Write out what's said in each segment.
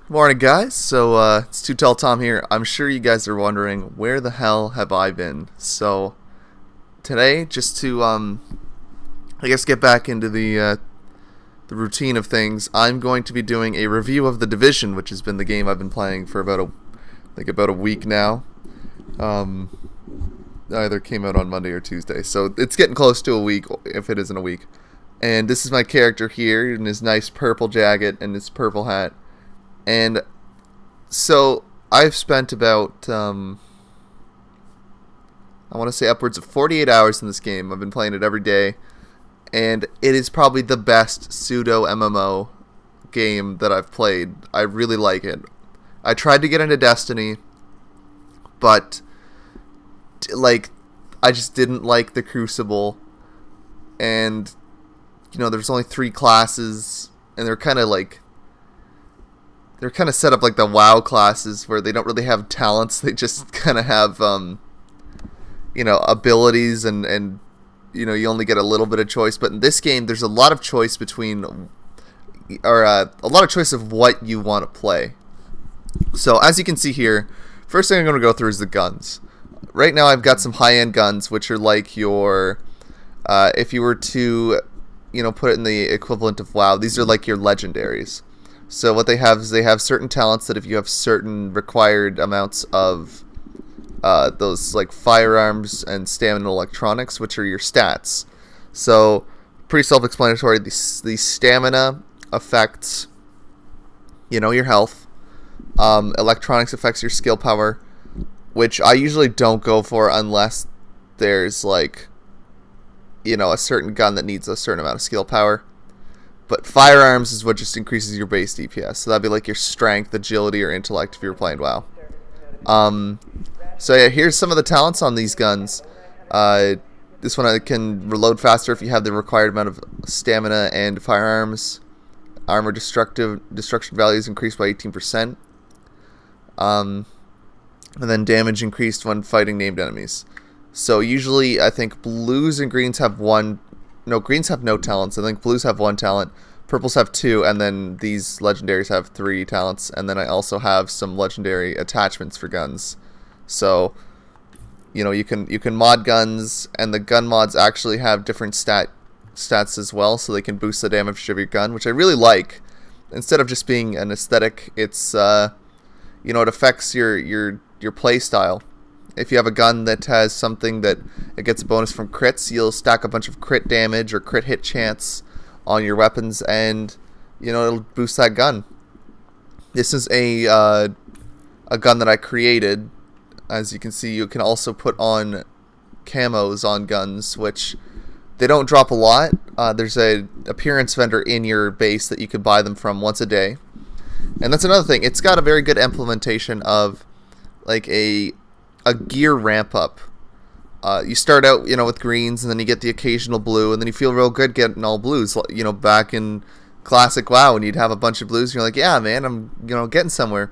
Morning, guys. It's Too Tall Tom here. I'm sure you guys are wondering where the hell have I been. So today, just to I guess get back into the routine of things, I'm going to be doing a review of The Division, which has been the game I've been playing for about a week now. Either came out on Monday or Tuesday, so it's getting close to a week if it isn't a week. And this is my character here in his nice purple jacket and his purple hat. And so I've spent about, I want to say upwards of 48 hours in this game. I've been playing it every day. And it is probably the best pseudo MMO game that I've played. I really like it. I tried to get into Destiny, but I just didn't like the Crucible. And, there's only 3 classes, and they're kind of set up like the WoW classes where they don't really have talents. They just kind of have, abilities and you only get a little bit of choice. But in this game, there's a lot of choice a lot of choice of what you want to play. So as you can see here, first thing I'm going to go through is the guns. Right now I've got some high-end guns, which are like your, if you were to, put it in the equivalent of WoW, these are like your legendaries. So what they have is they have certain talents that if you have certain required amounts of those like firearms and stamina electronics, which are your stats. So pretty self-explanatory. The stamina affects, your health. Electronics affects your skill power, which I usually don't go for unless there's like, a certain gun that needs a certain amount of skill power. But firearms is what just increases your base DPS. So that'd be like your strength, agility, or intellect if you were playing WoW. So yeah, here's some of the talents on these guns. This one can reload faster if you have the required amount of stamina and firearms. Armor destruction value is increased by 18%. And then damage increased when fighting named enemies. So usually I think blues and greens have one. No, greens have no talents. I think blues have 1 talent. Purples have 2, and then these legendaries have 3 talents. And then I also have some legendary attachments for guns. So, you can mod guns, and the gun mods actually have different stats as well, so they can boost the damage of your gun, which I really like. Instead of just being an aesthetic, it's it affects your play style. If you have a gun that has something that it gets a bonus from crits, you'll stack a bunch of crit damage or crit hit chance on your weapons, and it'll boost that gun. This is a gun that I created. As you can see, you can also put on camos on guns, which they don't drop a lot. There's a appearance vendor in your base that you can buy them from once a day, and that's another thing. It's got a very good implementation of like a gear ramp up. You start out, with greens, and then you get the occasional blue, and then you feel real good getting all blues. Back in classic WoW, when you'd have a bunch of blues, and you're like, yeah, man, I'm, getting somewhere.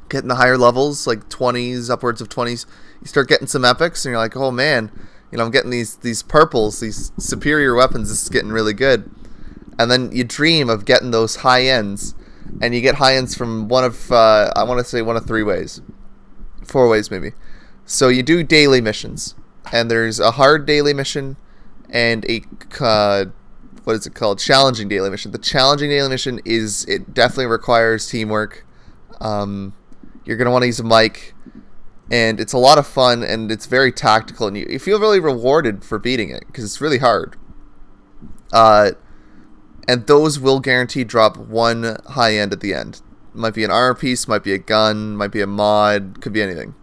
Getting the higher levels, like 20s, upwards of 20s, you start getting some epics, and you're like, oh man, I'm getting these purples, these superior weapons. This is getting really good. And then you dream of getting those high ends, and you get high ends from one of 3 ways. 4 ways maybe. So you do daily missions, and there's a hard daily mission and a what is it called? Challenging daily mission. The challenging daily mission it definitely requires teamwork. You're gonna want to use a mic, and it's a lot of fun, and it's very tactical, and you feel really rewarded for beating it because it's really hard. And those will guarantee drop 1 high end at the end. Might be an armor piece, might be a gun, might be a mod, could be anything.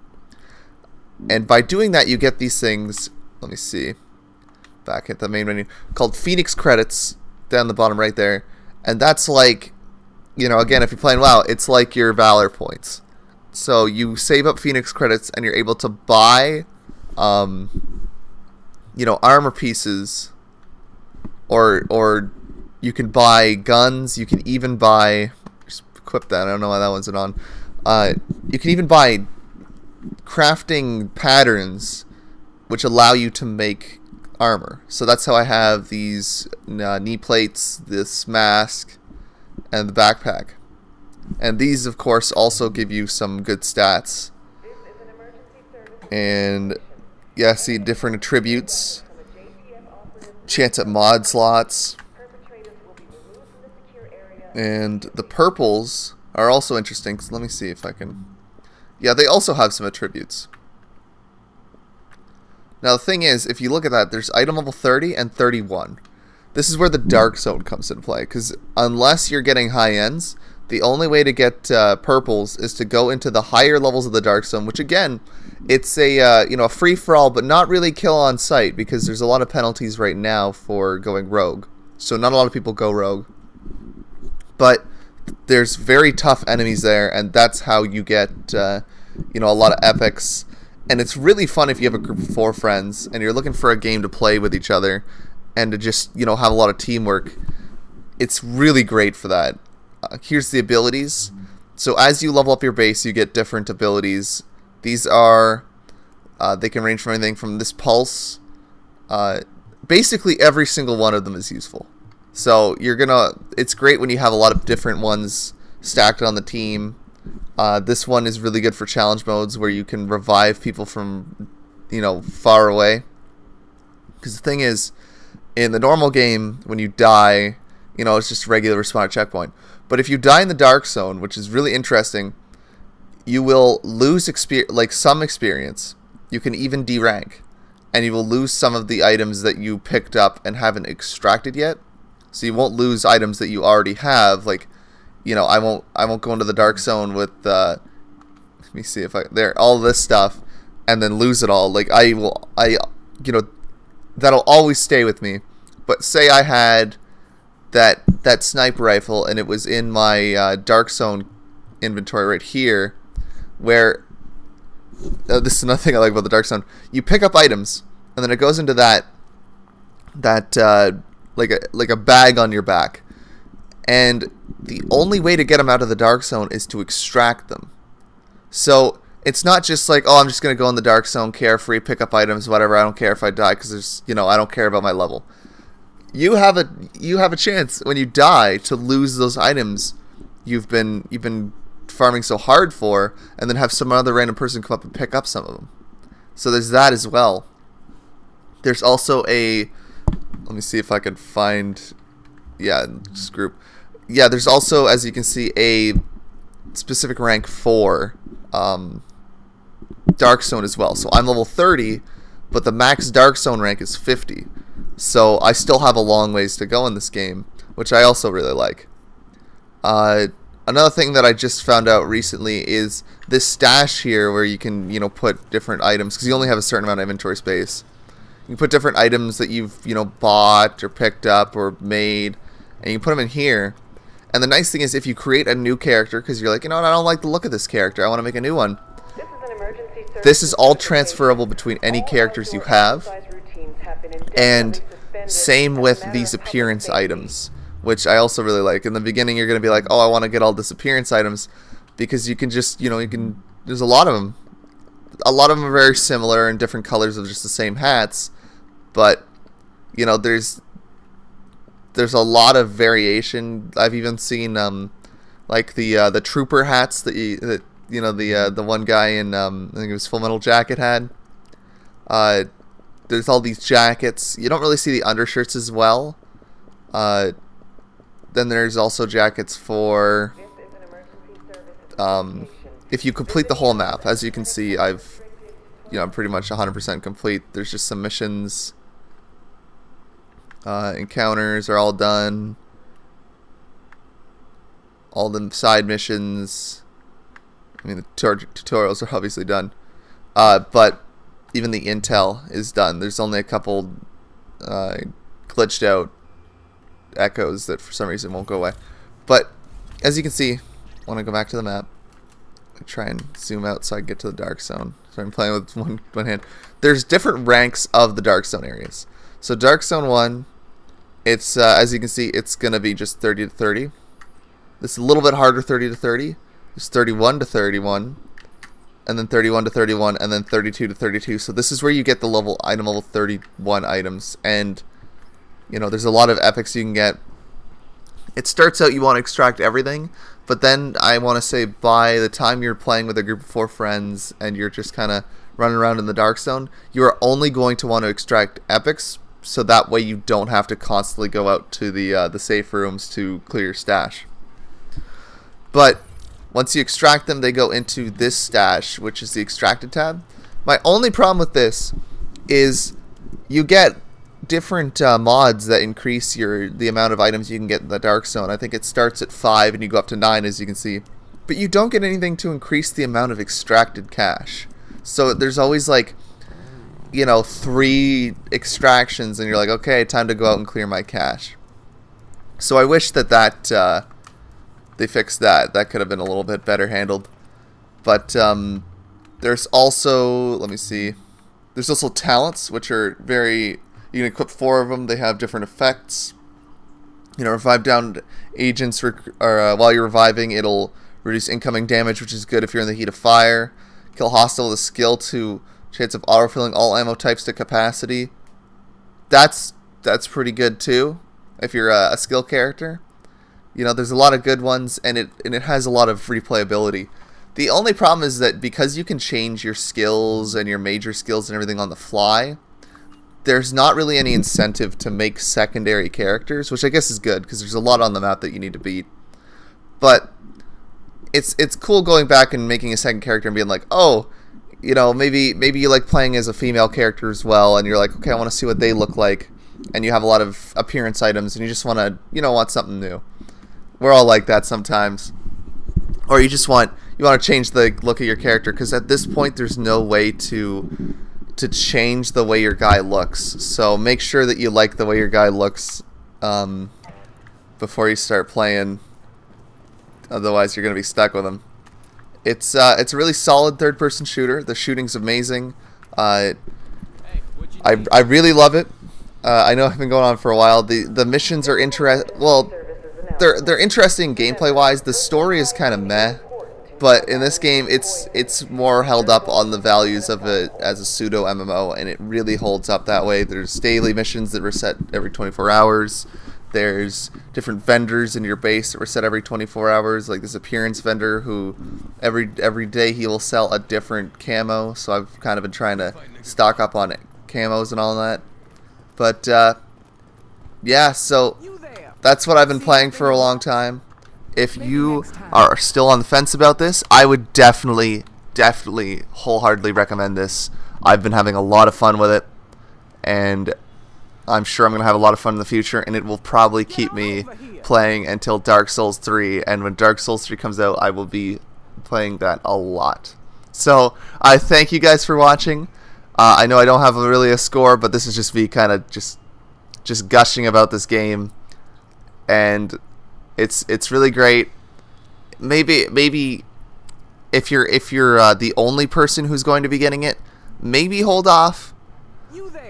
And by doing that, you get these things. Let me see. Back at the main menu, called Phoenix credits down the bottom right there. And that's like, again, if you're playing WoW, it's like your Valor points. So you save up Phoenix credits, and you're able to buy, armor pieces, or you can buy guns. You can even buy. Equip that. I don't know why that one's on. You can even buy crafting patterns which allow you to make armor. So that's how I have these knee plates, this mask, and the backpack. And these, of course, also give you some good stats. And yeah, see different attributes. Chance at mod slots. And the purples are also interesting. So let me see if I can... Yeah, they also have some attributes. Now the thing is, if you look at that, there's item level 30 and 31. This is where the Dark Zone comes into play, because unless you're getting high ends, the only way to get purples is to go into the higher levels of the Dark Zone, which again, it's a a free-for-all, but not really kill on sight, because there's a lot of penalties right now for going rogue. So not a lot of people go rogue. But there's very tough enemies there, and that's how you get a lot of epics. And it's really fun if you have a group of 4 friends and you're looking for a game to play with each other and to just have a lot of teamwork. It's really great for that. Here's the abilities. So as you level up your base, you get different abilities. These are they can range from anything from this pulse. Basically every single one of them is useful. So it's great when you have a lot of different ones stacked on the team. This one is really good for challenge modes where you can revive people from, far away. Because the thing is, in the normal game, when you die, it's just a regular respawn at checkpoint. But if you die in the Dark Zone, which is really interesting, you will lose some experience. You can even derank. And you will lose some of the items that you picked up and haven't extracted yet. So you won't lose items that you already have, like... I won't go into the Dark Zone with let me see if all this stuff and then lose it all. Like that'll always stay with me. But say I had that sniper rifle and it was in my Dark Zone inventory right here, where this is another thing I like about the Dark Zone. You pick up items and then it goes into that like a bag on your back. And the only way to get them out of the Dark Zone is to extract them. So it's not just like, oh, I'm just going to go in the Dark Zone, carefree, pick up items, whatever. I don't care if I die because there's, I don't care about my level. You have a chance when you die to lose those items you've been farming so hard for, and then have some other random person come up and pick up some of them. So there's that as well. There's also let me see if I can find, this group. Yeah, there's also, as you can see, a specific rank for Dark Zone as well. So I'm level 30, but the max Dark Zone rank is 50. So I still have a long ways to go in this game, which I also really like. Another thing that I just found out recently is this stash here where you can, put different items, because you only have a certain amount of inventory space. You can put different items that you've, bought or picked up or made, and you put them in here. And the nice thing is, if you create a new character, because you're like, I don't like the look of this character, I want to make a new one. This is all transferable between any characters you have. And same with these appearance items, which I also really like. In the beginning, you're going to be like, oh, I want to get all this appearance items, because you can just, there's a lot of them. A lot of them are very similar in different colors of just the same hats, but, there's a lot of variation. I've even seen like the trooper hats the one guy in I think it was Full Metal Jacket had. There's all these jackets. You don't really see the undershirts as well. Then there's also jackets for if you complete the whole map. As you can see, I'm pretty much 100% complete. There's just some missions. Encounters are all done. All the side missions. I mean, the tutorials are obviously done. But even the intel is done. There's only a couple glitched out echoes that for some reason won't go away. But as you can see, I want to go back to the map. I try and zoom out so I get to the Dark Zone. So I'm playing with one hand. There's different ranks of the Dark Zone areas. So Dark Zone 1, it's as you can see, it's gonna be just 30 to 30. This is a little bit harder, 30 to 30. There's 31 to 31, and then 31 to 31, and then 32 to 32. So this is where you get the item level 31 items, and there's a lot of epics you can get. It starts out you want to extract everything, but then I want to say by the time you're playing with a group of 4 friends and you're just kind of running around in the Dark Zone, you are only going to want to extract epics, so that way you don't have to constantly go out to the safe rooms to clear your stash. But once you extract them, they go into this stash, which is the extracted tab. My only problem with this is you get different mods that increase the amount of items you can get in the Dark Zone. I think it starts at 5 and you go up to 9, as you can see. But you don't get anything to increase the amount of extracted cash. So there's always like, 3 extractions and you're like, okay, time to go out and clear my cache. So I wish that they fixed that. That could have been a little bit better handled. But there's also, let me see, there's also talents, which are very, you can equip 4 of them. They have different effects. Revive downed agents, while you're reviving, it'll reduce incoming damage, which is good if you're in the heat of fire. Kill hostile with a skill to chance of auto-filling all ammo types to capacity. That's pretty good too, if you're a skill character. There's a lot of good ones, and it has a lot of replayability. The only problem is that because you can change your skills and your major skills and everything on the fly, there's not really any incentive to make secondary characters, which I guess is good because there's a lot on the map that you need to beat. But it's cool going back and making a second character and being like, oh, maybe you like playing as a female character as well, and you're like, okay, I want to see what they look like, and you have a lot of appearance items, and you just want to, want something new. We're all like that sometimes. Or you want to change the look of your character, because at this point there's no way to change the way your guy looks. So make sure that you like the way your guy looks before you start playing. Otherwise, you're going to be stuck with him. It's a really solid third-person shooter. The shooting's amazing. I really love it. I know I've been going on for a while. The missions are they're interesting gameplay-wise. The story is kind of meh, but in this game, it's more held up on the values of it as a pseudo MMO, and it really holds up that way. There's daily missions that reset every 24 hours. There's different vendors in your base that reset every 24 hours, like this appearance vendor who every day he will sell a different camo, so I've kind of been trying to stock up on camos and all that. But yeah, so that's what I've been playing for a long time. If you are still on the fence about this, I would definitely wholeheartedly recommend this. I've been having a lot of fun with it, and I'm sure I'm going to have a lot of fun in the future, and it will probably keep me playing until Dark Souls 3, and when Dark Souls 3 comes out, I will be playing that a lot. So, I thank you guys for watching. I know I don't have really a score, but this is just me kind of just gushing about this game, and it's really great. Maybe if you're the only person who's going to be getting it, maybe hold off.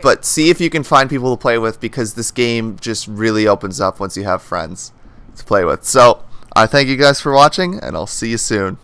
But see if you can find people to play with, because this game just really opens up once you have friends to play with. So, I thank you guys for watching, and I'll see you soon.